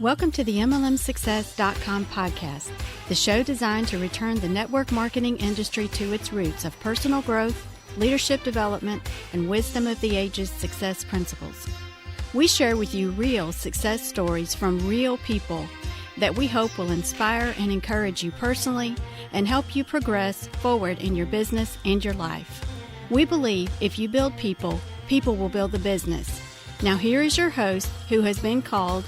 Welcome to the MLMsuccess.com podcast, the show designed to return the network marketing industry to its roots of personal growth, leadership development, and wisdom of the ages success principles. We share with you real success stories from real people that we hope will inspire and encourage you personally and help you progress forward in your business and your life. We believe if you build people, people will build the business. Now here is your host, who has been called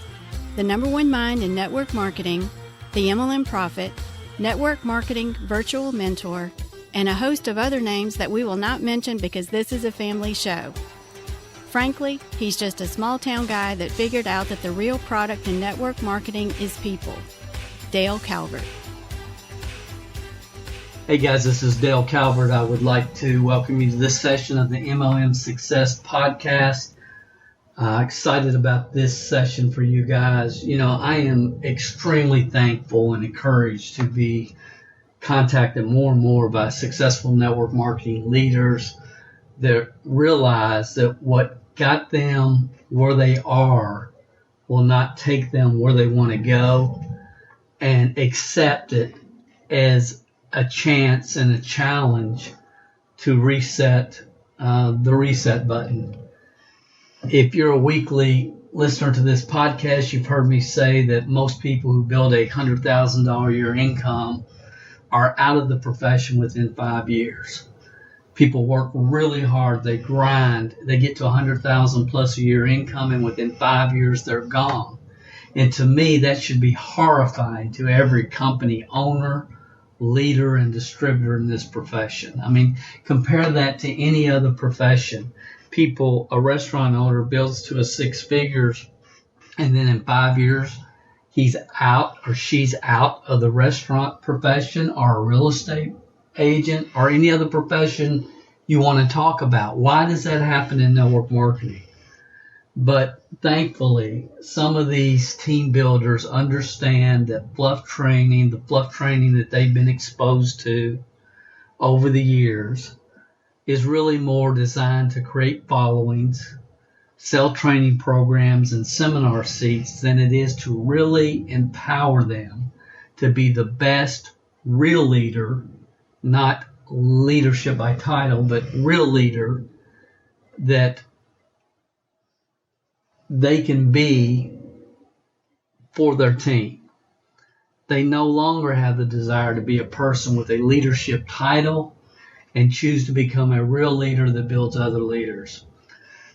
the number one mind in network marketing, the MLM Prophet, network marketing virtual mentor, and a host of other names that we will not mention because this is a family show. Frankly, he's just a small town guy that figured out that the real product in network marketing is people. Dale Calvert. Hey guys, this is Dale Calvert. I would like to welcome you to this session of the MLM Success Podcast. Excited about this session for you guys. You know, I am extremely thankful and encouraged to be contacted more and more by successful network marketing leaders that realize that what got them where they are will not take them where they want to go, and accept it as a chance and a challenge to reset the reset button. If you're a weekly listener to this podcast, you've heard me say that most people who build a $100,000 a year income are out of the profession within 5 years. People work really hard, they grind, they get to $100,000 plus a year income, and within 5 years they're gone. And to me, that should be horrifying to every company owner, leader, and distributor in this profession. I mean, compare that to any other profession. People, a restaurant owner builds to a six figures, and then in 5 years, he's out or she's out of the restaurant profession, or a real estate agent, or any other profession you want to talk about. Why does that happen in network marketing? But thankfully, some of these team builders understand that the fluff training that they've been exposed to over the years is really more designed to create followings, sell training programs, and seminar seats than it is to really empower them to be the best real leader, not leadership by title, but real leader that they can be for their team. They no longer have the desire to be a person with a leadership title and choose to become a real leader that builds other leaders.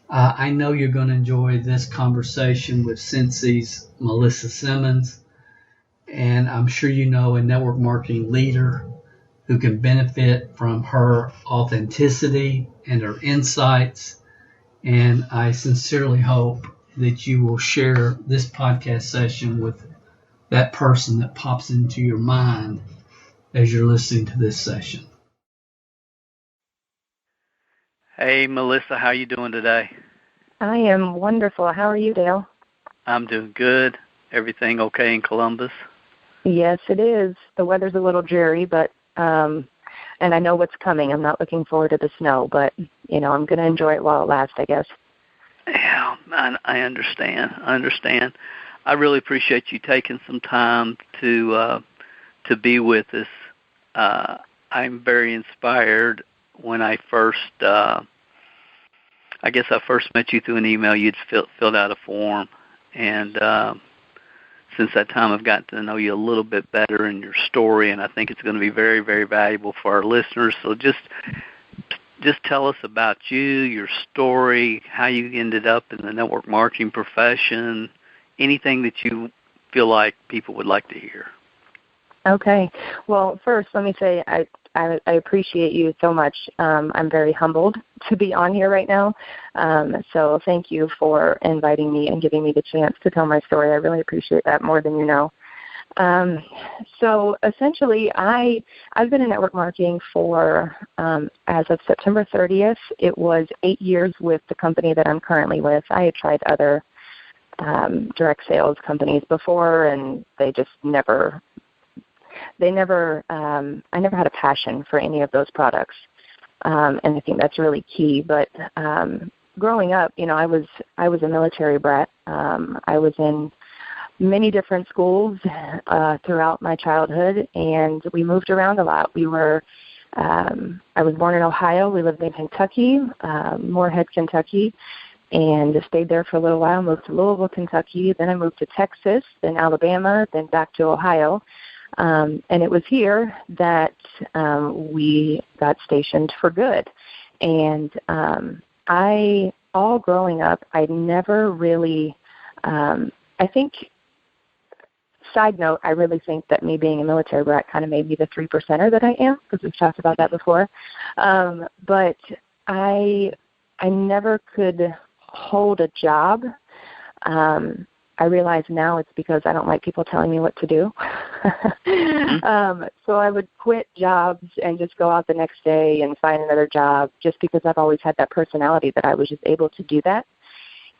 I know you're going to enjoy this conversation with Scentsy's Melissa Simmons, and I'm sure you know a network marketing leader who can benefit from her authenticity and her insights, and I sincerely hope that you will share this podcast session with that person that pops into your mind as you're listening to this session. Hey, Melissa, how you doing today? I am wonderful. How are you, Dale? I'm doing good. Everything okay in Columbus? Yes, it is. The weather's a little dreary, but and I know what's coming. I'm not looking forward to the snow, but you know, I'm going to enjoy it while it lasts, I guess. Yeah, I understand. I really appreciate you taking some time to be with us. I'm very inspired. When I first met you through an email. You'd filled out a form, and since that time I've gotten to know you a little bit better in your story, and I think it's going to be very, very valuable for our listeners. So just tell us about you, your story, how you ended up in the network marketing profession, anything that you feel like people would like to hear. Okay. Well, first, let me say I appreciate you so much. I'm very humbled to be on here right now. So thank you for inviting me and giving me the chance to tell my story. I really appreciate that more than you know. So essentially, I've been in network marketing for, as of September 30th, it was 8 years with the company that I'm currently with. I had tried other direct sales companies before, and I never had a passion for any of those products. And I think that's really key. But growing up, you know, I was a military brat. I was in many different schools throughout my childhood, and we moved around a lot. I was born in Ohio. We lived in Kentucky, Moorhead, Kentucky, and stayed there for a little while. Moved to Louisville, Kentucky. Then I moved to Texas, then Alabama, then back to Ohio. And it was here that we got stationed for good. And all growing up, I never really, I think, side note, I really think that me being a military brat kind of made me the 3%er that I am, because we've talked about that before. But I never could hold a job. I realize now it's because I don't like people telling me what to do. So I would quit jobs and just go out the next day and find another job, just because I've always had that personality that I was just able to do that.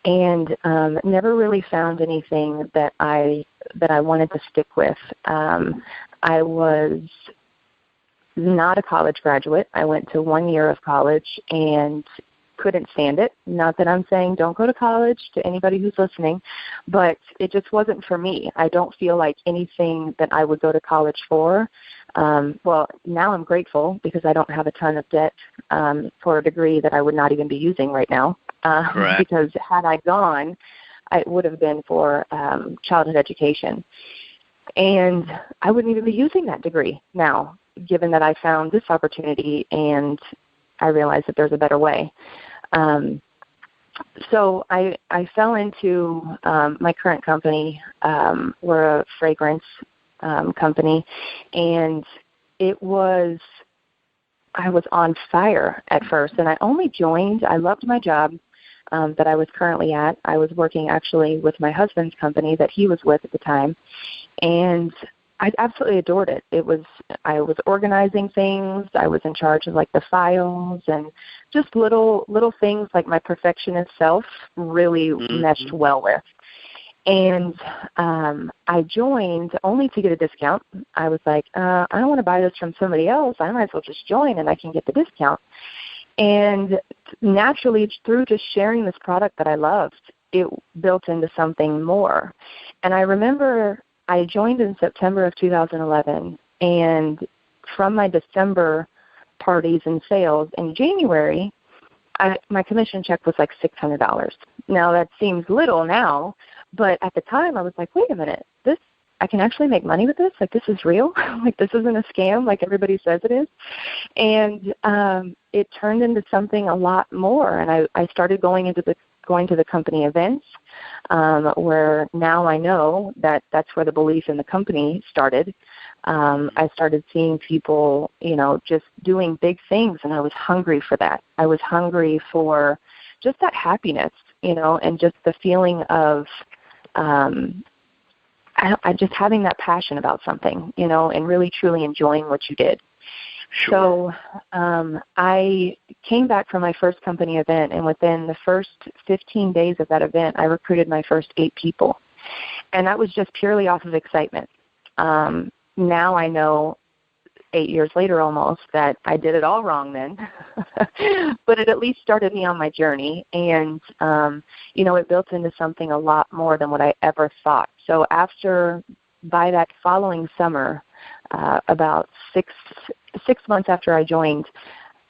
And never really found anything that I wanted to stick with. I was not a college graduate. I went to 1 year of college and couldn't stand it. Not that I'm saying don't go to college to anybody who's listening, but it just wasn't for me. I don't feel like anything that I would go to college for. Well, now I'm grateful because I don't have a ton of debt for a degree that I would not even be using right now. Because had I gone, it would have been for childhood education. And I wouldn't even be using that degree now, given that I found this opportunity and I realized that there's a better way. So I fell into my current company. We're a fragrance company, and I was on fire at first, and I only joined. I loved my job that I was currently at. I was working actually with my husband's company that he was with at the time, and I absolutely adored it. I was organizing things. I was in charge of like the files and just little things like my perfectionist self really meshed well with. And I joined only to get a discount. I was like, I don't want to buy this from somebody else. I might as well just join and I can get the discount. And naturally, through just sharing this product that I loved, it built into something more. And I remember I joined in September of 2011, and from my December parties and sales in January, my commission check was like $600. Now, that seems little now, but at the time I was like, wait a minute, I can actually make money with this? Like, this is real? Like, this isn't a scam like everybody says it is? And it turned into something a lot more, and I started going to the company events, where now I know that that's where the belief in the company started. I started seeing people, just doing big things, and I was hungry for that. I was hungry for just that happiness, and just the feeling of I just having that passion about something, and really truly enjoying what you did. Sure. So I came back from my first company event, and within the first 15 days of that event, I recruited my first 8 people. And that was just purely off of excitement. Now I know, 8 years later almost, that I did it all wrong then. But it at least started me on my journey. And, it built into something a lot more than what I ever thought. So by that following summer, about six months after I joined,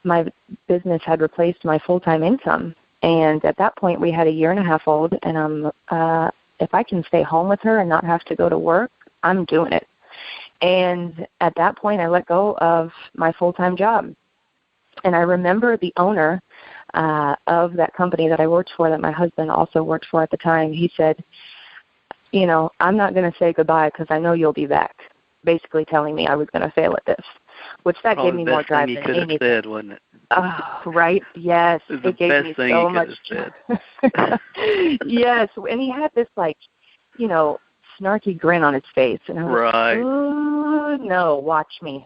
my business had replaced my full-time income. And at that point, we had a 1.5-year-old, and if I can stay home with her and not have to go to work, I'm doing it. And at that point, I let go of my full-time job. And I remember the owner of that company that I worked for, that my husband also worked for at the time, he said, I'm not going to say goodbye because I know you'll be back, basically telling me I was going to fail at this, which that gave me more drive than anything. Probably the best thing you could have said, wasn't it? Oh, right. Yes. It gave me so much. Yes. And he had this snarky grin on his face. And I was like, oh, no, watch me.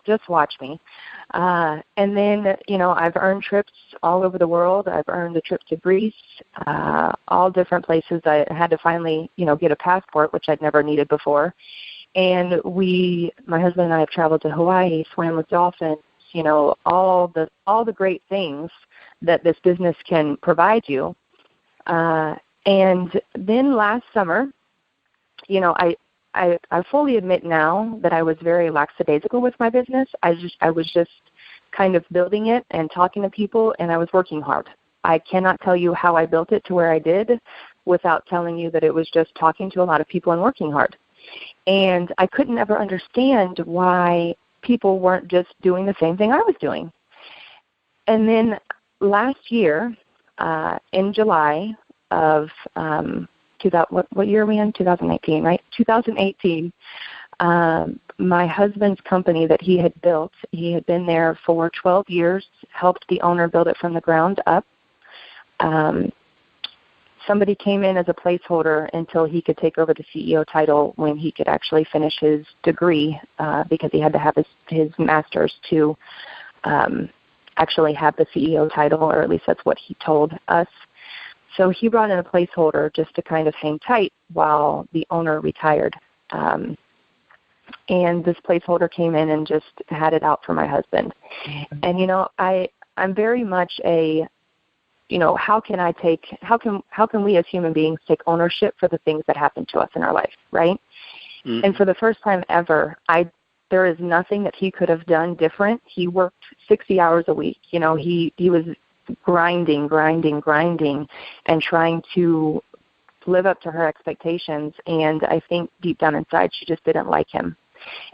Just watch me. And then, I've earned trips all over the world. I've earned a trip to Greece, all different places. I had to finally, get a passport, which I'd never needed before. And my husband and I have traveled to Hawaii, swam with dolphins, all the great things that this business can provide you. And then last summer, I fully admit now that I was very lackadaisical with my business. I was just kind of building it and talking to people, and I was working hard. I cannot tell you how I built it to where I did without telling you that it was just talking to a lot of people and working hard. And I couldn't ever understand why people weren't just doing the same thing I was doing. And then last year, in July of what year are we in? 2018, right? 2018. My husband's company that he had built, he had been there for 12 years, helped the owner build it from the ground up. Somebody came in as a placeholder until he could take over the CEO title when he could actually finish his degree, because he had to have his master's to actually have the CEO title, or at least that's what he told us. So he brought in a placeholder just to kind of hang tight while the owner retired. And this placeholder came in and just had it out for my husband. And, I'm very much how can we as human beings take ownership for the things that happen to us in our life, right? Mm-hmm. And for the first time ever, there is nothing that he could have done different. He worked 60 hours a week. He was grinding and trying to live up to her expectations. And I think deep down inside, she just didn't like him.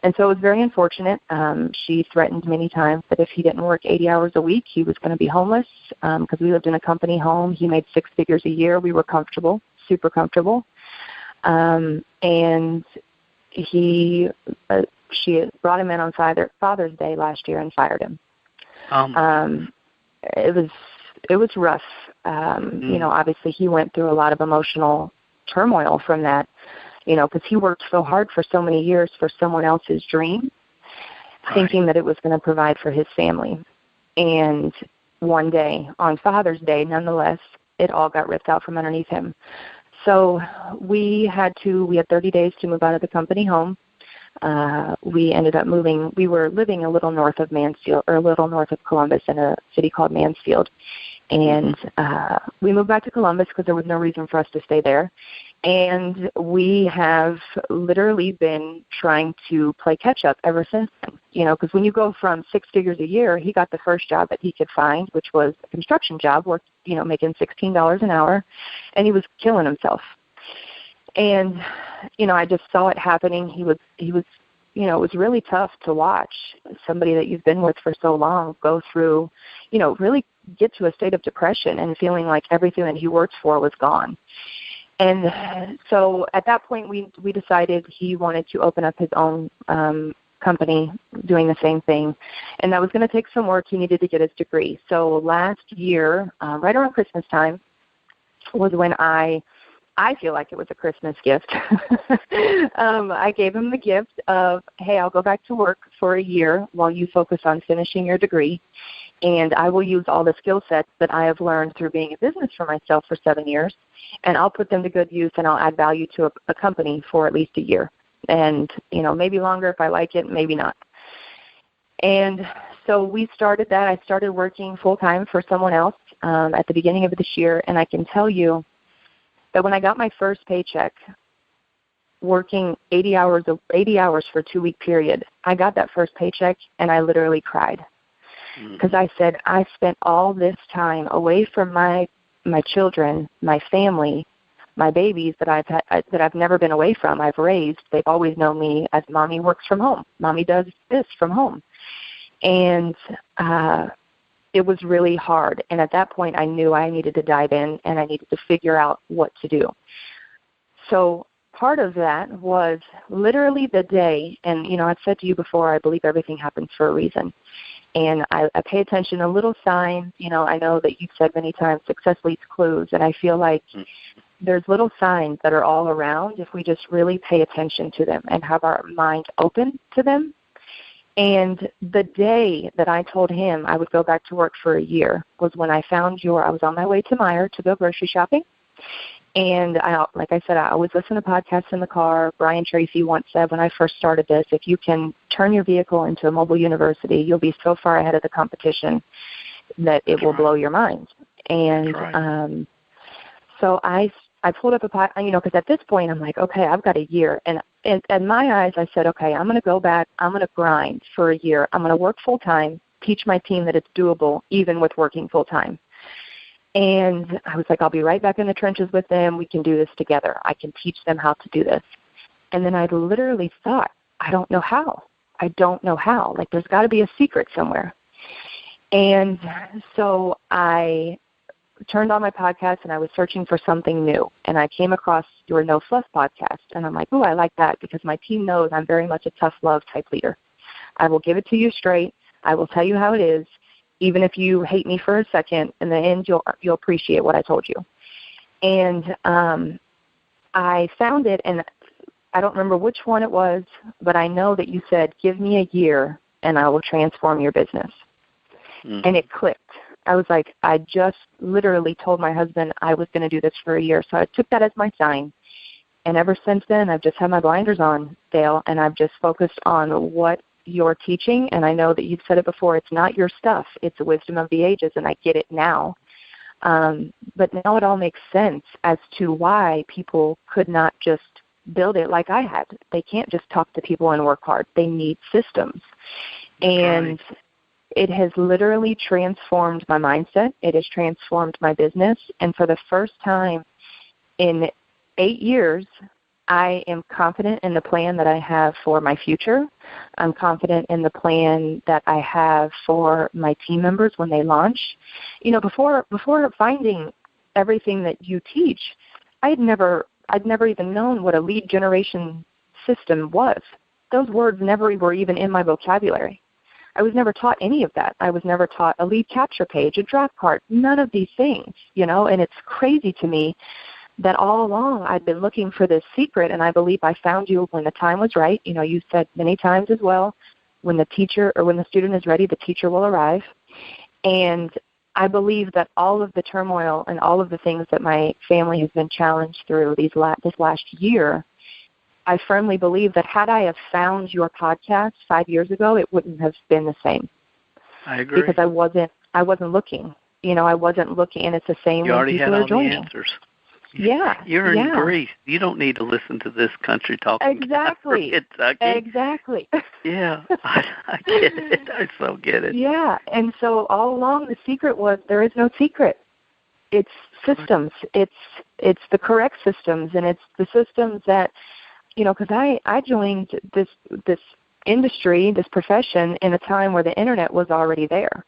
And so it was very unfortunate. She threatened many times that if he didn't work 80 hours a week, he was going to be homeless, because we lived in a company home. He made 6 figures a year. We were comfortable, super comfortable. And she brought him in on Father's Day last year and fired him. It was rough. Obviously he went through a lot of emotional turmoil from that, because he worked so hard for so many years for someone else's dream, thinking that it was going to provide for his family. And one day, on Father's Day, nonetheless, it all got ripped out from underneath him. So we had 30 days to move out of the company home. We ended up moving. We were living a little north of Mansfield, or a little north of Columbus, in a city called Mansfield. And we moved back to Columbus because there was no reason for us to stay there. And we have literally been trying to play catch-up ever since then. Because when you go from 6 figures a year, he got the first job that he could find, which was a construction job, making $16 an hour, and he was killing himself. And, I just saw it happening. He was, it was really tough to watch somebody that you've been with for so long go through, really get to a state of depression and feeling like everything that he worked for was gone. And so at that point, we decided he wanted to open up his own company doing the same thing. And that was going to take some work. He needed to get his degree. So last year, right around Christmas time, was when I feel like it was a Christmas gift. I gave him the gift of, hey, I'll go back to work for a year while you focus on finishing your degree. And I will use all the skill sets that I have learned through being a business for myself for 7 years, and I'll put them to good use, and I'll add value to a company for at least a year. And, maybe longer if I like it, maybe not. And so we started that. I started working full-time for someone else at the beginning of this year, and I can tell you that when I got my first paycheck, working 80 hours for a 2-week period, I got that first paycheck, and I literally cried. Because I said, I spent all this time away from my children, my family, my babies that I've never been away from. I've raised. They've always known me as Mommy works from home. Mommy does this from home. And it was really hard. And at that point, I knew I needed to dive in and I needed to figure out what to do. So part of that was literally the day, and, I've said to you before, I believe everything happens for a reason. And I pay attention to little signs. I know that you've said many times, success leaves clues. And I feel like there's little signs that are all around if we just really pay attention to them and have our mind open to them. And the day that I told him I would go back to work for a year was when I found I was on my way to Meijer to go grocery shopping. And like I said, I always listen to podcasts in the car. Brian Tracy once said when I first started this, if you can turn your vehicle into a mobile university, you'll be so far ahead of the competition that it will blow your mind. And so I I pulled up because at this point I'm like, okay, I've got a year. And in my eyes, I said, okay, I'm going to go back. I'm going to grind for a year. I'm going to work full-time, teach my team that it's doable even with working full-time. And I was like, I'll be right back in the trenches with them. We can do this together. I can teach them how to do this. And then I literally thought, I don't know how. Like, there's got to be a secret somewhere. And so I turned on my podcast, and I was searching for something new. And I came across your No Fluff podcast. And I'm like, oh, I like that, because my team knows I'm very much a tough love type leader. I will give it to you straight. I will tell you how it is. Even if you hate me for a second, in the end, you'll appreciate what I told you. And I found it, and I don't remember which one it was, but I know that you said, give me a year, and I will transform your business. Mm-hmm. And it clicked. I was like, I just literally told my husband I was going to do this for a year, so I took that as my sign. And ever since then, I've just had my blinders on, Dale, and I've just focused on what you're teaching. And I know that you've said it before, it's not your stuff, it's the wisdom of the ages, and I get it now. But now it all makes sense as to why people could not just build it like I had. They can't just talk to people and work hard. They need systems. And it has literally transformed my mindset. It has transformed my business. And for the first time in 8 years, I am confident in the plan that I have for my future. I'm confident in the plan that I have for my team members when they launch. You know, before finding everything that you teach, I'd never even known what a lead generation system was. Those words never were even in my vocabulary. I was never taught any of that. I was never taught a lead capture page, a draft card, none of these things, you know, and it's crazy to me that all along I'd been looking for this secret, and I believe I found you when the time was right. You know, you said many times as well, when the teacher or when the student is ready, the teacher will arrive. And I believe that all of the turmoil and all of the things that my family has been challenged through this last year, I firmly believe that had I have found your podcast 5 years ago, it wouldn't have been the same. I agree. Because I wasn't looking. You know, I wasn't looking, and it's the same when people are joining. You already had all the answers. Yeah. You're in Greece. You don't need to listen to this country talking. Exactly. Kentucky. Exactly. Yeah, I get it. I so get it. Yeah, and so all along the secret was there is no secret. It's systems. It's the correct systems, and it's the systems that, you know, because I joined this industry, this profession, in a time where the internet was already there.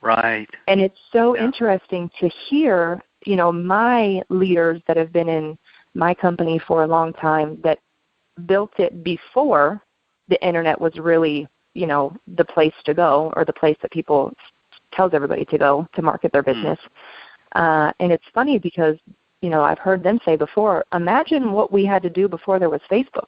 Right. And it's so interesting to hear, you know, my leaders that have been in my company for a long time that built it before the internet was really, you know, the place to go, or the place that people tells everybody to go to market their business. And it's funny because, you know, I've heard them say before, imagine what we had to do before there was Facebook.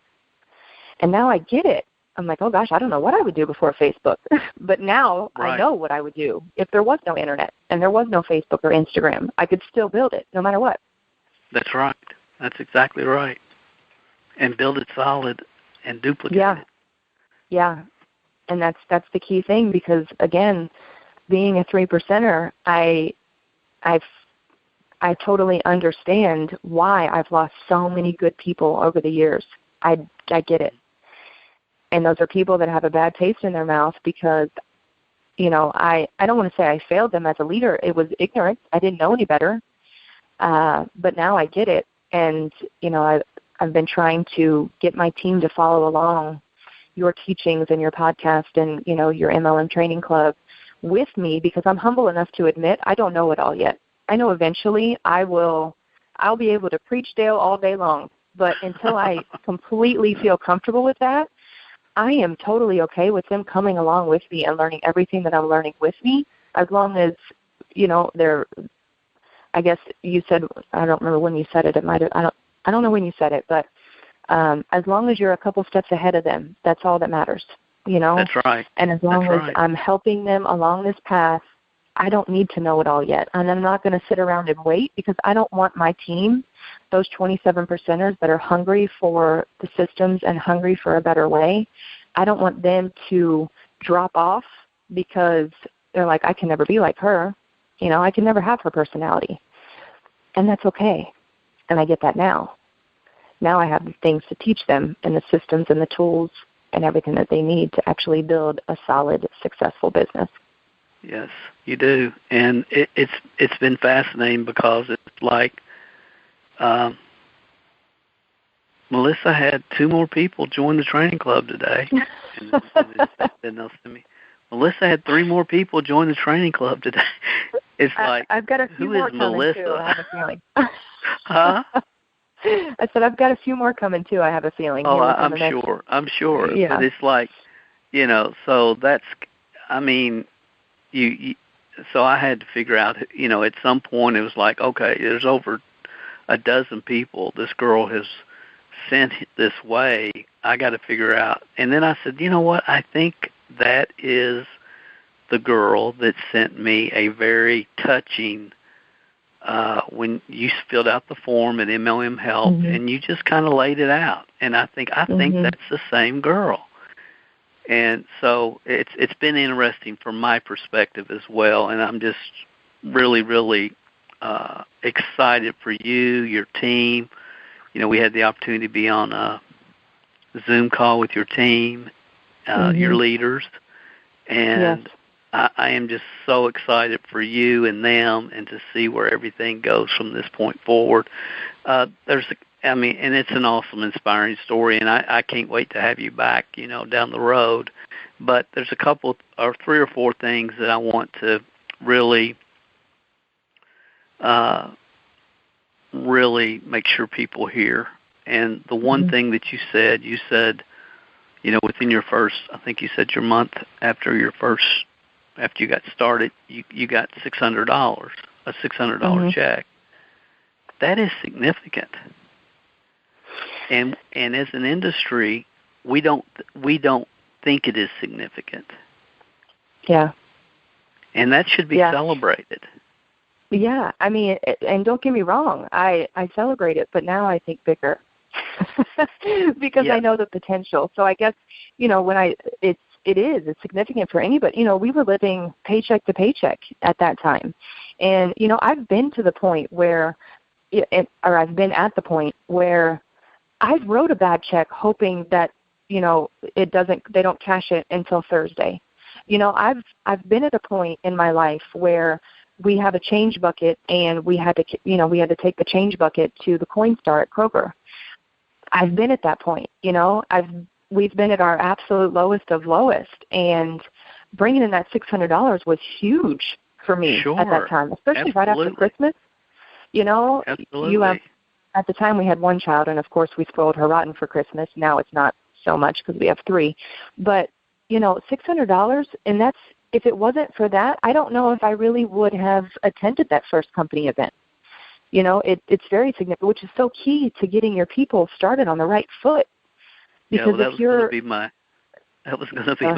And now I get it. I'm like, oh, gosh, I don't know what I would do before Facebook. But now I know what I would do. If there was no internet and there was no Facebook or Instagram, I could still build it no matter what. That's right. That's exactly right. And build it solid and duplicate it. Yeah. And that's the key thing, because, again, being a 3%er, I totally understand why I've lost so many good people over the years. I get it. And those are people that have a bad taste in their mouth because, you know, I don't want to say I failed them as a leader. It was ignorance. I didn't know any better. But now I get it. And, you know, I've been trying to get my team to follow along your teachings and your podcast and, you know, your MLM training club with me, because I'm humble enough to admit I don't know it all yet. I know eventually I'll be able to preach Dale all day long. But until I completely feel comfortable with that, I am totally okay with them coming along with me and learning everything that I'm learning with me, as long as, you know, I guess you said, I don't remember when you said it. It might have, I don't know when you said it, but as long as you're a couple steps ahead of them, that's all that matters, you know? That's right. And as long as I'm helping them along this path, I don't need to know it all yet. And I'm not going to sit around and wait, because I don't want my team, those 27%ers that are hungry for the systems and hungry for a better way, I don't want them to drop off because they're like, I can never be like her. You know, I can never have her personality. And that's okay. And I get that now. Now I have the things to teach them and the systems and the tools and everything that they need to actually build a solid, successful business. Yes, you do. And it's been fascinating because it's like Melissa had 2 more people join the training club today. And to me, Melissa had 3 more people join the training club today. It's like, I've got a few who more is coming Melissa? too, I have a feeling. Huh? I said I've got a few more coming too, I have a feeling. Oh, I'm sure. Yeah. But it's like, so that's, I mean, so I had to figure out, at some point it was like, okay, there's over a dozen people this girl has sent this way. I got to figure out. And then I said, you know what? I think that is the girl that sent me a very touching, when you filled out the form at MLM Help, and you just kind of laid it out. And I think that's the same girl. And so it's been interesting from my perspective as well, and I'm just really, really excited for you, your team. We had the opportunity to be on a Zoom call with your team, your leaders, and yes. I am just so excited for you and them, and to see where everything goes from this point forward. And it's an awesome, inspiring story, and I can't wait to have you back, down the road. But there's a couple, or 3 or 4 things that I want to really, really make sure people hear. And the one thing that you said, within your first, I think you said your month after you got started, you got $600, a $600 check. That is significant. And as an industry, we don't think it is significant. Yeah. And that should be celebrated. Yeah, I mean, and don't get me wrong, I celebrate it, but now I think bigger because I know the potential. So I guess, when it's significant for anybody. We were living paycheck to paycheck at that time. And, I've been to the point where, I've been at the point where I wrote a bad check hoping that, they don't cash it until Thursday. I've been at a point in my life where we have a change bucket, and we had to take the change bucket to the Coinstar at Kroger. I've been at that point, we've been at our absolute lowest of lowest, and bringing in that $600 was huge for me at that time, especially right after Christmas. Absolutely. At the time we had 1 child, and of course we spoiled her rotten for Christmas. Now it's not so much because we have 3. But, $600, and that's, if it wasn't for that, I don't know if I really would have attended that first company event. It's very significant, which is so key to getting your people started on the right foot. Because that was going to be my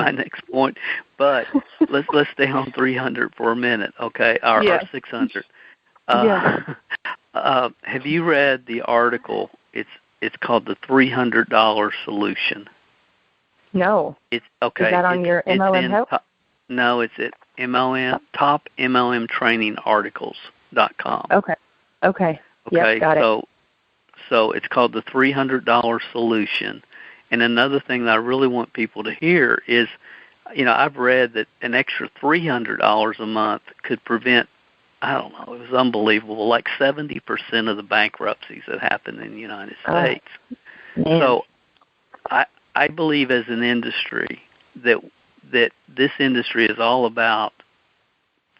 next point. But let's stay on 300 for a minute, okay? Or 600. Have you read the article? It's called the $300 Solution. No. It's okay. Is that on your MLM Help? No, it's at top MLMtrainingArticles.com. Okay. Yep, got it. So it's called the $300 Solution. And another thing that I really want people to hear is, I've read that an extra $300 a month could prevent, I don't know, it was unbelievable, like 70% of the bankruptcies that happen in the United States. Man. So I believe as an industry that this industry is all about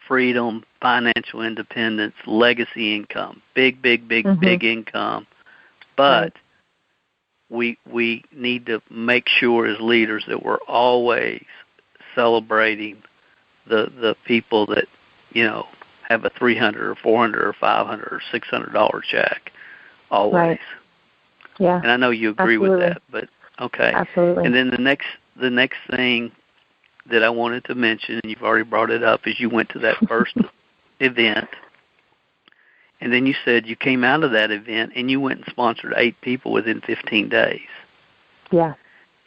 freedom, financial independence, legacy income, big income. But we need to make sure as leaders that we're always celebrating the people that, have a $300 or $400 or $500 or $600 check always. Right. Yeah. And I know you agree with that, but okay. Absolutely. And then the next thing that I wanted to mention, and you've already brought it up, is you went to that first event, and then you said you came out of that event and you went and sponsored 8 people within 15 days. Yeah.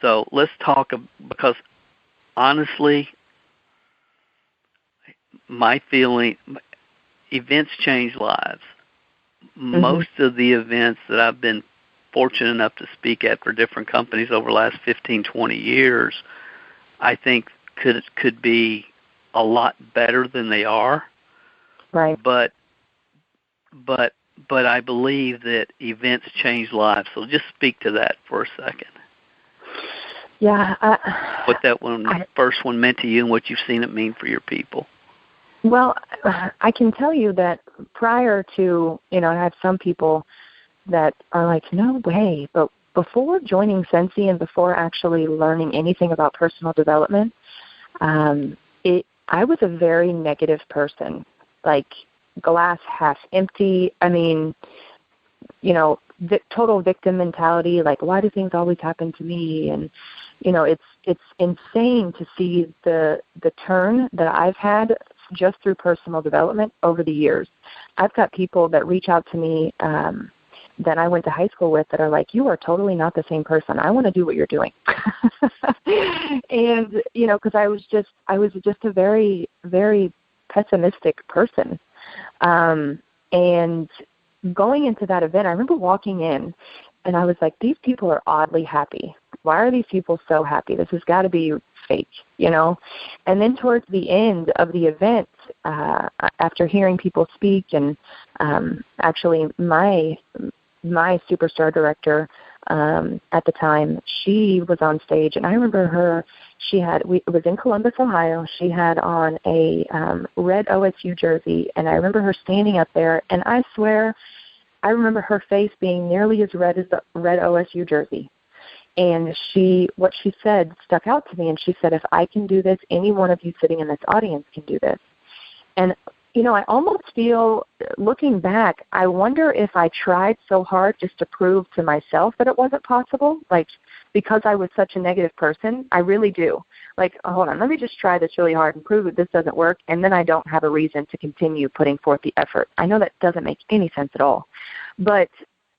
So let's talk, because honestly, my feeling, events change lives. most of the events that I've been fortunate enough to speak at for different companies over the last 15, 20 years, I think could be a lot better than they are. Right. But I believe that events change lives. So just speak to that for a second. Yeah. What that first one meant to you and what you've seen it mean for your people. Well, I can tell you that prior to, I have some people that are like, no way. But before joining Scentsy and before actually learning anything about personal development, I was a very negative person, like glass half empty. I mean, total victim mentality, like, why do things always happen to me? And, it's insane to see the turn that I've had just through personal development over the years. I've got people that reach out to me that I went to high school with that are like, you are totally not the same person. I want to do what you're doing. And, because I was just a very, very pessimistic person. And going into that event, I remember walking in and I was like, these people are oddly happy. Why are these people so happy? This has got to be fake, And then towards the end of the event, after hearing people speak, and actually my superstar director at the time, she was on stage, and I remember her. It was in Columbus, Ohio. She had on a red OSU jersey, and I remember her standing up there, and I swear, I remember her face being nearly as red as the red OSU jersey. And what she said stuck out to me, and she said, if I can do this, any one of you sitting in this audience can do this. And, I almost feel, looking back, I wonder if I tried so hard just to prove to myself that it wasn't possible, like, because I was such a negative person. I really do. Like, hold on, let me just try this really hard and prove that this doesn't work, and then I don't have a reason to continue putting forth the effort. I know that doesn't make any sense at all. But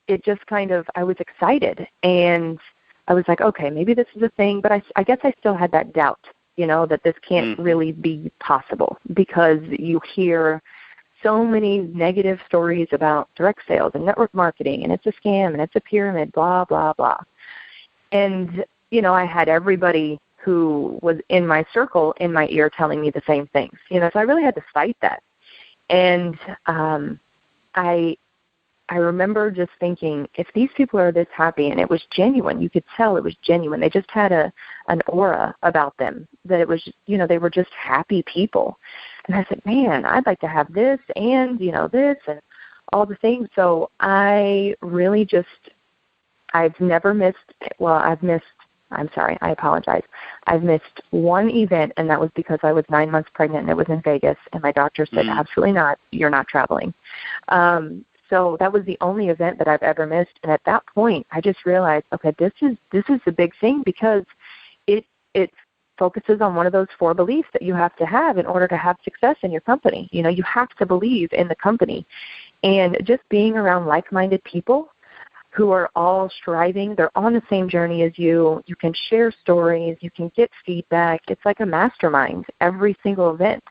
it just kind of, I was excited, and I was like, okay, maybe this is a thing, but I guess I still had that doubt, that this can't really be possible, because you hear so many negative stories about direct sales and network marketing, and it's a scam, and it's a pyramid, blah, blah, blah. And, I had everybody who was in my circle in my ear telling me the same things, so I really had to fight that. And I remember just thinking, if these people are this happy, and it was genuine, you could tell it was genuine. They just had an aura about them, that it was, they were just happy people. And I said, man, I'd like to have this and, this and all the things. So I really I've missed one event, and that was because I was 9 months pregnant, and it was in Vegas, and my doctor said, absolutely not, you're not traveling. So that was the only event that I've ever missed. And at that point, I just realized, okay, this is the big thing, because it focuses on one of those 4 beliefs that you have to have in order to have success in your company. You have to believe in the company. And just being around like-minded people who are all striving, they're on the same journey as you. You can share stories, you can get feedback. It's like a mastermind every single event.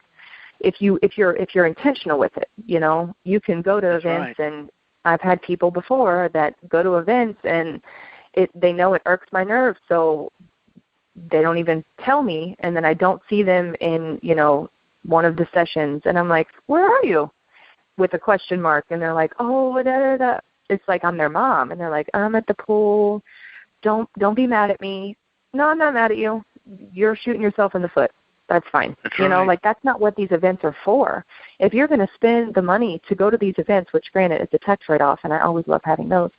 If you're intentional with it, you can go to events, right. And I've had people before that go to events and they know it irks my nerves, so they don't even tell me, and then I don't see them in, one of the sessions, and I'm like, where are you? With a question mark, and they're like, oh, da, da, da. It's like I'm their mom, and they're like, I'm at the pool. Don't be mad at me. No, I'm not mad at you. You're shooting yourself in the foot. That's fine. That's right. Like, that's not what these events are for. If you're going to spend the money to go to these events, which granted it's a tax write-off, and I always love having those,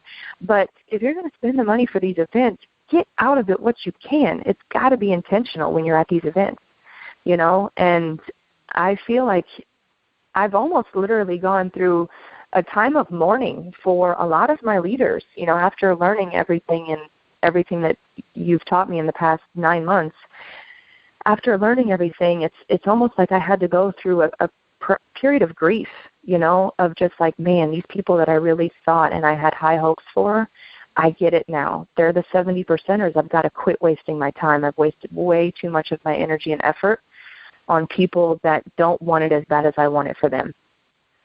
but if you're going to spend the money for these events, get out of it what you can. It's got to be intentional when you're at these events, and I feel like I've almost literally gone through a time of mourning for a lot of my leaders, after learning everything that you've taught me in the past 9 months. After learning everything, it's almost like I had to go through a period of grief, of just like, man, these people that I really thought and I had high hopes for, I get it now. They're the 70%ers. I've got to quit wasting my time. I've wasted way too much of my energy and effort on people that don't want it as bad as I want it for them.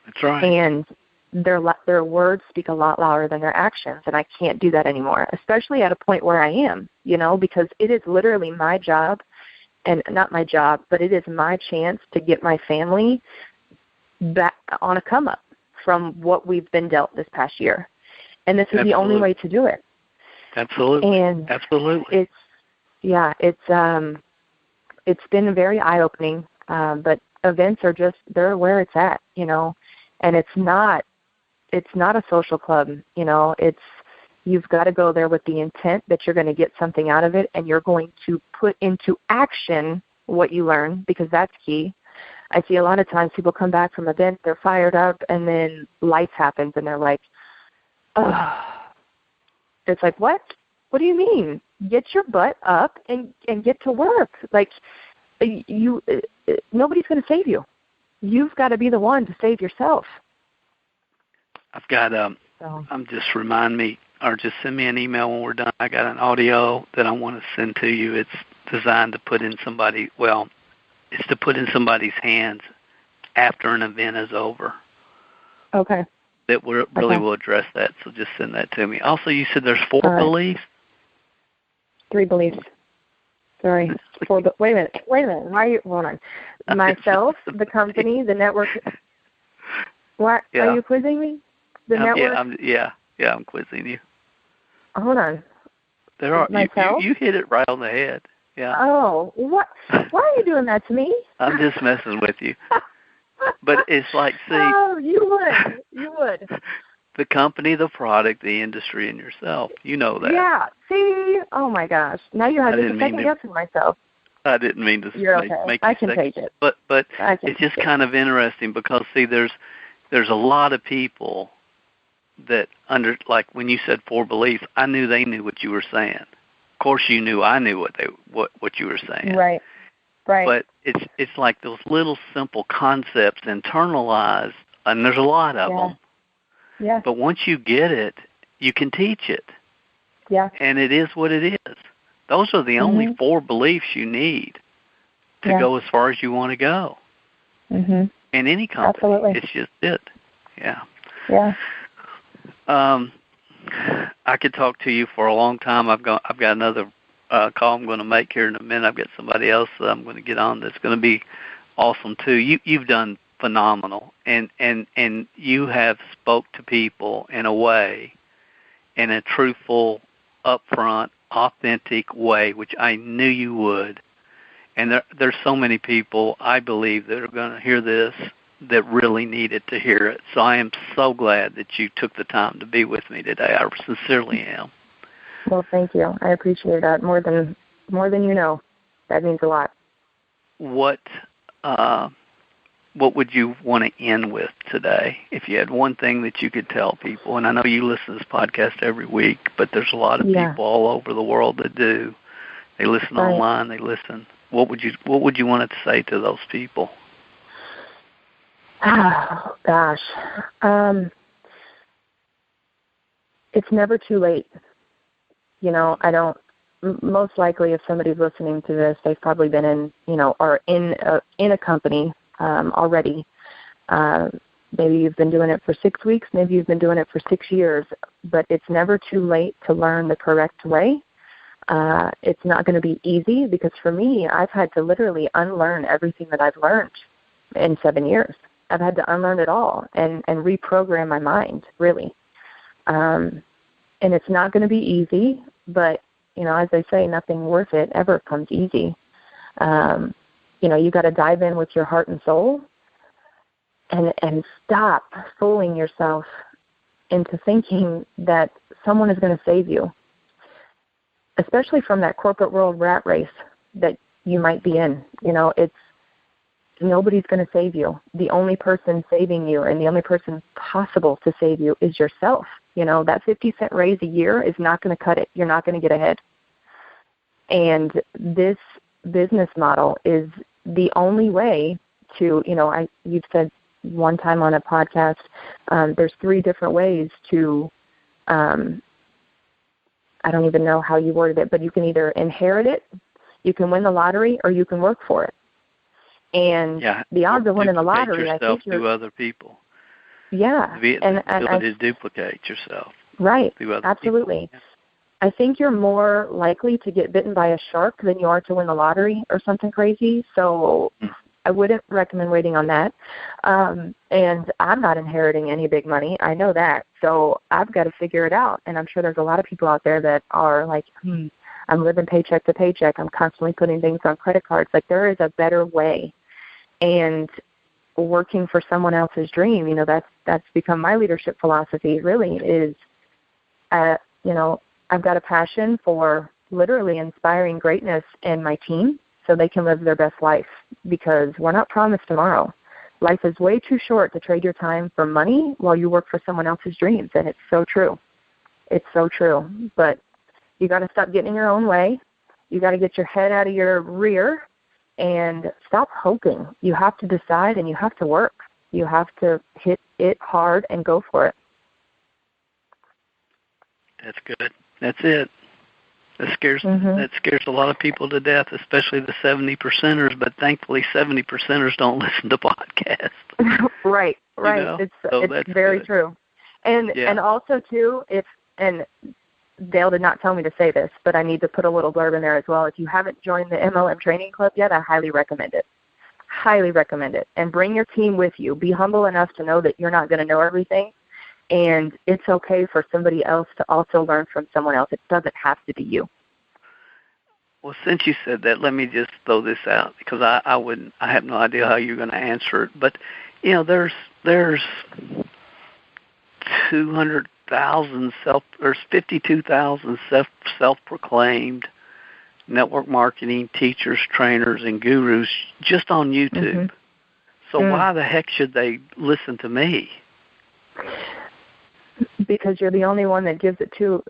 That's right. And their words speak a lot louder than their actions, and I can't do that anymore, especially at a point where I am, because it is literally my job, and not my job, but it is my chance to get my family back on a come up from what we've been dealt this past year. And this is the only way to do it. Absolutely. And absolutely. It's been very eye-opening, but events they're where it's at, and it's not a social club, you've got to go there with the intent that you're going to get something out of it, and you're going to put into action what you learn, because that's key. I see a lot of times people come back from events, they're fired up, and then life happens, and they're like, oh. It's like, what? What do you mean? Get your butt up and get to work. Like, nobody's going to save you. You've got to be the one to save yourself. I've got just remind me, or just send me an email when we're done. I got an audio that I want to send to you. It's designed to put in somebody's hands after an event is over. Okay. That really will address that, so just send that to me. Also, you said there's 4 beliefs? 3 beliefs. Sorry. 4, wait a minute. Why are you, hold on. Myself, the company, the network. What? Yeah. Are you quizzing me? The network? I'm quizzing you. Hold on. There are you hit it right on the head. Yeah. Oh, what? Why are you doing that to me? I'm just messing with you. But it's like, see. Oh, you would. The company, the product, the industry, and yourself. You know that. Yeah. See? Oh, my gosh. Now you have to second guessing myself. I didn't mean to make I can take it. But it's just kind of interesting because, see, there's a lot of people that like when you said 4 beliefs, I knew they knew what you were saying. Of course, you knew I knew what you were saying. Right. But it's like those little simple concepts internalized, and there's a lot of them. Yeah. But once you get it, you can teach it. Yeah. And it is what it is. Those are the only 4 beliefs you need to go as far as you want to go. Mm-hmm. In any company. Absolutely. It's just it. Yeah. Yeah. I could talk to you for a long time. I've got another call I'm going to make here in a minute. I've got somebody else that I'm going to get on that's going to be awesome too. You've done phenomenal, and you have spoke to people in a way, in a truthful, upfront, authentic way, which I knew you would. And there's so many people, I believe, that are going to hear this that really needed to hear it. So I am so glad that you took the time to be with me today. I sincerely am. Well, thank you. I appreciate that more than you know. That means a lot. What would you want to end with today? If you had one thing that you could tell people, and I know you listen to this podcast every week, but there's a lot of people all over the world that do. They listen online. They listen. What would you want to say to those people? Oh, gosh. It's never too late. Most likely if somebody's listening to this, they've probably been in a company already. Maybe you've been doing it for 6 weeks, maybe you've been doing it for 6 years, but it's never too late to learn the correct way. It's not going to be easy because for me, I've had to literally unlearn everything that I've learned in 7 years. I've had to unlearn it all and reprogram my mind, really. And it's not going to be easy, but, as they say, nothing worth it ever comes easy. You got to dive in with your heart and soul and stop fooling yourself into thinking that someone is going to save you, especially from that corporate world rat race that you might be in. Nobody's going to save you. The only person saving you and the only person possible to save you is yourself. That 50-cent raise a year is not going to cut it. You're not going to get ahead. And this business model is the only way to, you've said one time on a podcast, there's 3 different ways to, I don't even know how you worded it, but you can either inherit it, you can win the lottery, or you can work for it. And the odds of winning the lottery, I think to other people. Yeah. The ability to duplicate yourself. Right. Absolutely. People. I think you're more likely to get bitten by a shark than you are to win the lottery or something crazy. So I wouldn't recommend waiting on that. And I'm not inheriting any big money. I know that. So I've got to figure it out. And I'm sure there's a lot of people out there that are like, I'm living paycheck to paycheck. I'm constantly putting things on credit cards. Like, there is a better way. And working for someone else's dream, you know, that's become my leadership philosophy, really, is, you know, I've got a passion for literally inspiring greatness in my team so they can live their best life, because we're not promised tomorrow. Life is way too short to trade your time for money while you work for someone else's dreams, and it's so true. It's so true. But you got to stop getting in your own way. You got to get your head out of your rear and stop hoping. You have to decide, and you have to work. You have to hit it hard and go for it. That's good. That's it. That scares a lot of people to death, especially the 70%ers. But thankfully, 70%ers don't listen to podcasts. Right. You know? It's very good. True. And also too, and Dale did not tell me to say this, but I need to put a little blurb in there as well. If you haven't joined the MLM training club yet, I highly recommend it. Highly recommend it. And bring your team with you. Be humble enough to know that you're not going to know everything. And it's okay for somebody else to also learn from someone else. It doesn't have to be you. Well, since you said that, let me just throw this out, because I have no idea how you're going to answer it. But, you know, there's 200,000 there's 52,000 self-proclaimed network marketing teachers, trainers, and gurus just on YouTube. So why the heck should they listen to me? Because you're the only one that gives it to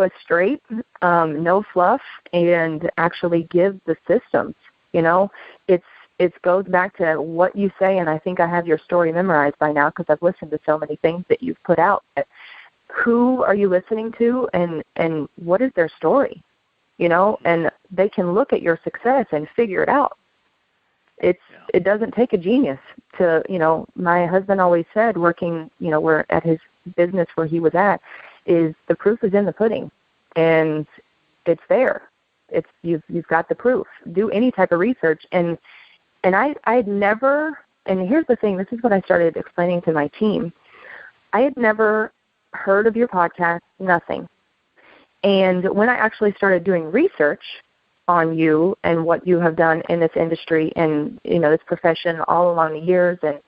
us straight, no fluff, and actually gives the systems. You know, it goes back to what you say, and I think I have your story memorized by now because I've listened to so many things that you've put out. Who are you listening to, and what is their story? You know, and they can look at your success and figure it out. It doesn't take a genius to, you know, my husband always said, working, you know, we're at his business where he was at, is the proof is in the pudding, and it's there. It's you've got the proof. Do any type of research, and I'd never. And here's the thing. This is what I started explaining to my team. I had never heard of your podcast, nothing. And when I actually started doing research on you and what you have done in this industry and, you know, this profession all along the years, and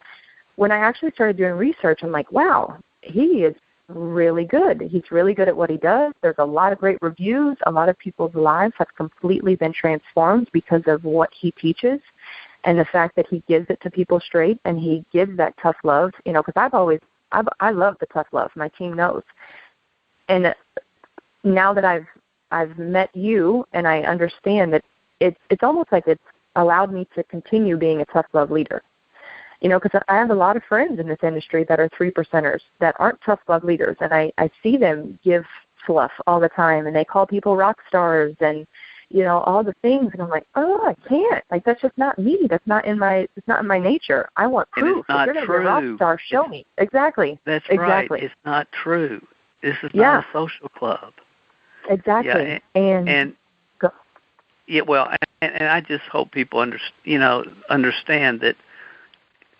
when I actually started doing research, I'm like, wow, he is really good. He's really good at what he does. There's a lot of great reviews. A lot of people's lives have completely been transformed because of what he teaches and the fact that he gives it to people straight, and he gives that tough love, you know, because I love the tough love. My team knows. And now that I've met you and I understand that it's almost like it's allowed me to continue being a tough love leader. You know, because I have a lot of friends in this industry that are 3%ers that aren't tough love leaders, and I see them give fluff all the time, and they call people rock stars and, you know, all the things, and I'm like, oh, I can't. Like, that's just not me. It's not in my nature. I want proof. If you're going to be a rock star, show me. Exactly. That's exactly. Right. It's not true. This is not a social club. Exactly. Yeah, and go. Yeah, well, and I just hope people understand that.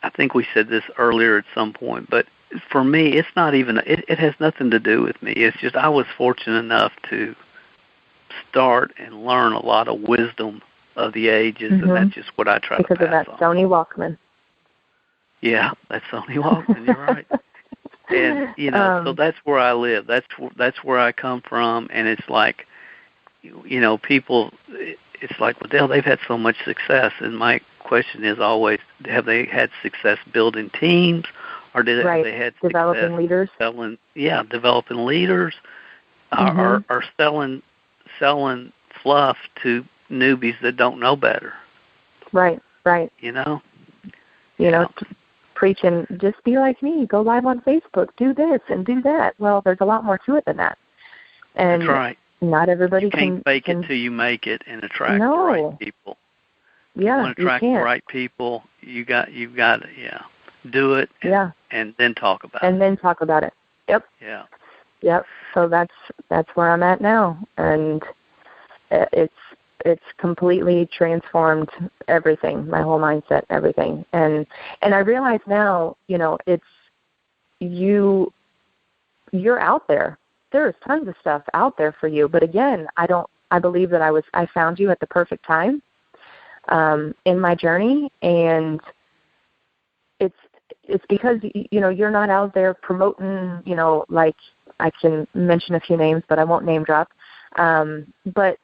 I think we said this earlier at some point, but for me, it's not even. It has nothing to do with me. It's just I was fortunate enough to start and learn a lot of wisdom of the ages, and that's just what I try to pass on. Because of that Sony Walkman. Yeah, that's Sony Walkman. You're right. And you know, so that's where I live. That's where I come from, and it's like, you know, people. It's like, well, Dale, they've had so much success, and my question is always, have they had success building teams, or have they had developing leaders? Developing leaders, or selling fluff to newbies that don't know better. Right. You know, preaching, just be like me, go live on Facebook, do this and do that. Well, there's a lot more to it than that. And that's right. Not everybody you can't fake it till you make it and attract the right people. Yeah, you want to attract the right people. You've got it. Yeah. do it, Yeah. and then talk about it. And then talk about it. Yep. Yeah. Yep. So that's where I'm at now, and it's completely transformed everything, my whole mindset, everything. And I realize now, it's you're out there. There's tons of stuff out there for you, but again, I believe that I found you at the perfect time in my journey, and it's because you're not out there promoting, like I can mention a few names, but I won't name drop. But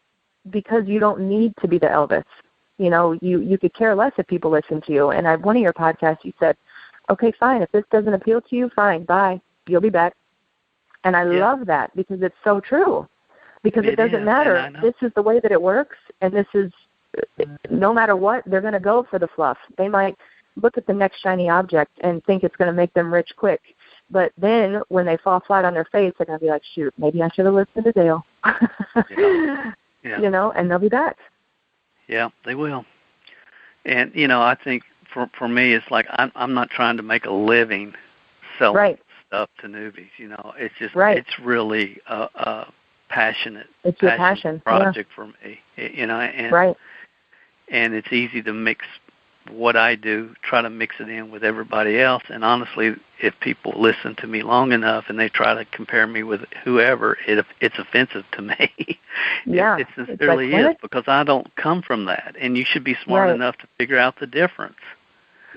because you don't need to be the Elvis, you could care less if people listen to you. And one of your podcasts, you said, okay, fine. If this doesn't appeal to you, fine, bye. You'll be back. And I love that because it's so true. Because it doesn't matter. This is the way that it works, and this is, no matter what, they're going to go for the fluff. They might look at the next shiny object and think it's going to make them rich quick. But then when they fall flat on their face, they're going to be like, shoot, maybe I should have listened to Dale. Yeah. And they'll be back. Yeah, they will. And, I think for me, it's like I'm not trying to make a living selling stuff to newbies. It's just, it's really a passionate project for me, and it's easy to mix what I do, try to mix it in with everybody else. And honestly, if people listen to me long enough and they try to compare me with whoever, it's offensive to me. Yeah, it sincerely is, because I don't come from that. And you should be smart enough to figure out the difference.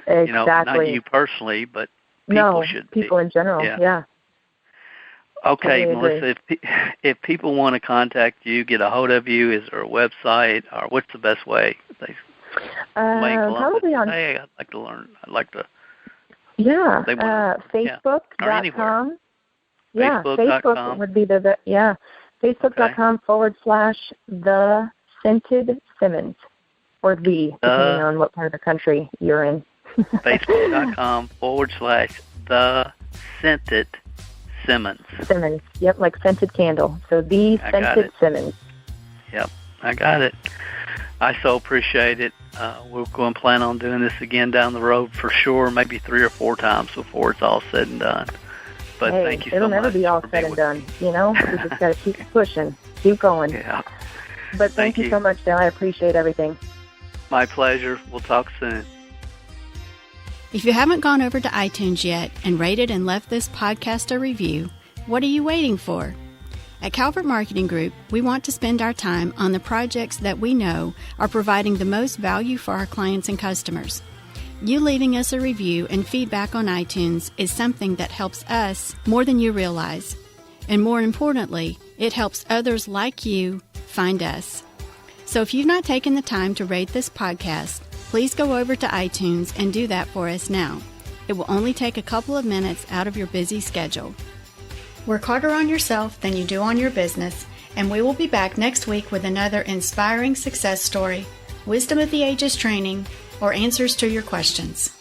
Exactly. Not you personally, but people should be. People in general, yeah. Okay, totally Melissa, if people want to contact you, get a hold of you, is there a website, or what's the best way? Probably on. Hey, I'd like to learn. I'd like to. Yeah, Facebook.com. Yeah, Facebook would be Facebook.com /The Scented Simmons, or depending on what part of the country you're in. Facebook.com /The Scented Simmons. Simmons, yep, like scented candle. So The Scented Simmons. Yep, I got it. I so appreciate it. We'll go and plan on doing this again down the road for sure, maybe 3 or 4 times before it's all said and done. But thank you so much. It'll never be all said and done, We just got to keep pushing, keep going. Yeah. But thank you so much, Dale. I appreciate everything. My pleasure. We'll talk soon. If you haven't gone over to iTunes yet and rated and left this podcast a review, what are you waiting for? At Calvert Marketing Group, we want to spend our time on the projects that we know are providing the most value for our clients and customers. You leaving us a review and feedback on iTunes is something that helps us more than you realize. And more importantly, it helps others like you find us. So if you've not taken the time to rate this podcast, please go over to iTunes and do that for us now. It will only take a couple of minutes out of your busy schedule. Work harder on yourself than you do on your business, and we will be back next week with another inspiring success story, wisdom of the ages training, or answers to your questions.